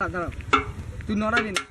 দাঁড়াও, তুই নড়াবি না।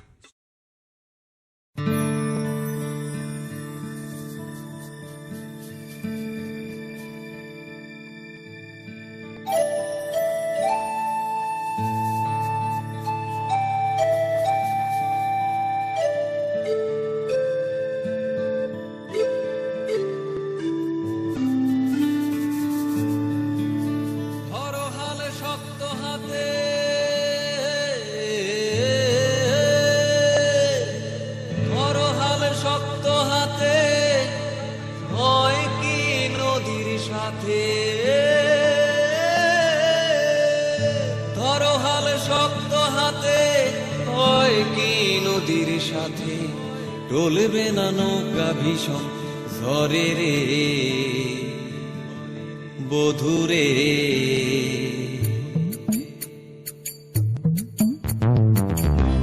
ধরো হাল শক্ত হাতে হয় কি নদীর সাথে টলবে না নৌকা ভীষণ ঝরে রে বধুরে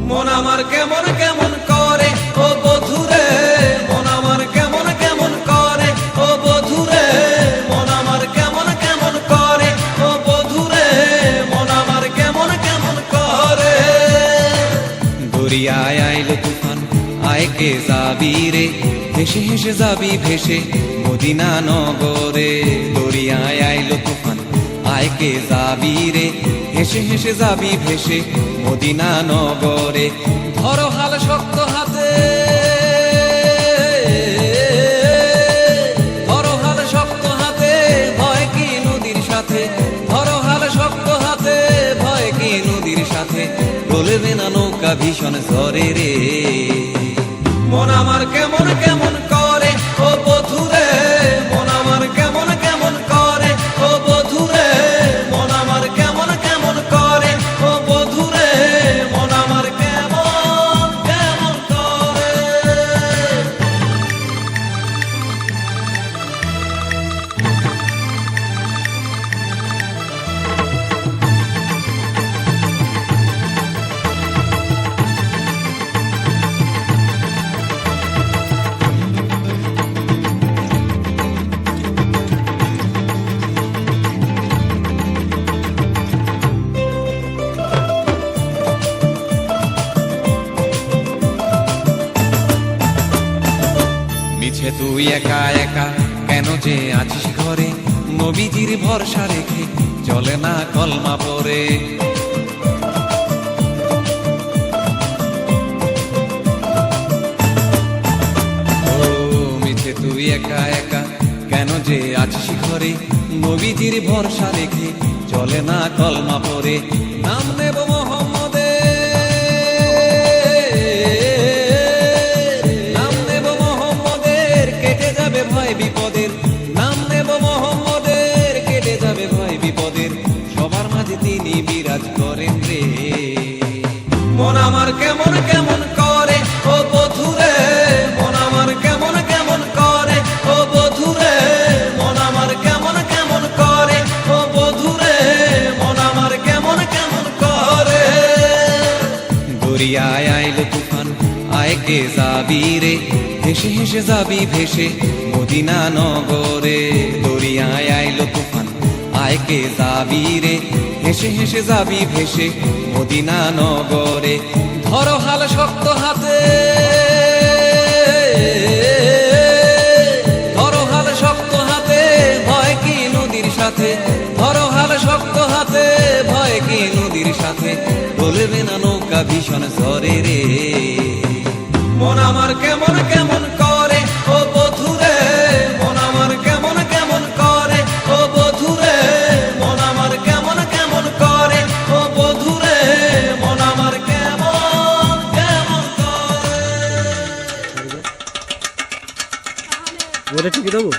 মন আমার কেমন কেমন করে ও বধুরে মন আমার কেমন কেমন করে ও বধুরে মন আমার কেমন কেমন করে ও বধুরে মন আমার কেমন কেমন করে দরিয়ায় আইলো তুফান আয় কে যাবি রে হেসে হেসে যাবি ভেসে মদিনা নগরে দরিয়ায় আইলো তুফান আয় কে যাবি রে হেসে হেসে যাবি ভেসে মদিনা নগরে ধরো হাল শক্ত হাতে ধরো হাল শক্ত হাতে ভয় কি নদীর সাথে ধরো হাল শক্ত হাতে ভয় কি নদীর সাথে বলবে না নৌকা ভীষণ ঝরে রে মন আমার কেমন কেমন করে ও বধুরে মন আমার কেমন কেমন করে ও বধুরে মন আমার কেমন কেমন করে ও বধুরে মন আমার কেমন কেমন করে মিছে তুই একা একা কেন যে আছিস ঘরে নবীজির ভরসা রেখে চলে না কলমা পরে ও মিছে তুই একা একা কেন যে আছিস ঘরে নবীজির ভরসা রেখে চলে না কলমা পরে নাম নেব বিপদের নাম নেব মোহাম্মদের কেটে যাবে ভয় বিপদের সবার মাঝে তিনি বিরাজ করেন রে মন আমার কেমন কেমন করে ও বধুরে মন আমার কেমন কেমন করে ও বধুরে মন আমার কেমন কেমন করে ও বধুরে মন আমার কেমন কেমন করে দরিয়ায় আইলো তুফান আয় কে যাবি রে হেসে হেসে যাবি ভেসে মদিনা নগরে দরিয়ায় আইলো তুফান আয় কে যাবি রে হেসে হেসে যাবি ভেসে মদিনা নগরে ধরো হাল শক্ত হাতে ধরো হাল শক্ত হাতে ভয় কি নদীর সাথে ধরো হাল শক্ত হাতে ভয় কি নদীর সাথে বলবে না নৌকা ভীষণ ঝরে রে মন আমার কেমন কেমন করে ও বধুরে মন আমার কেমন কেমন করে ও বধুরে মন আমার কেমন কেমন করে ও বধুরে মন আমার কেমন কেমন করে ওটা ঠিকই দেবো।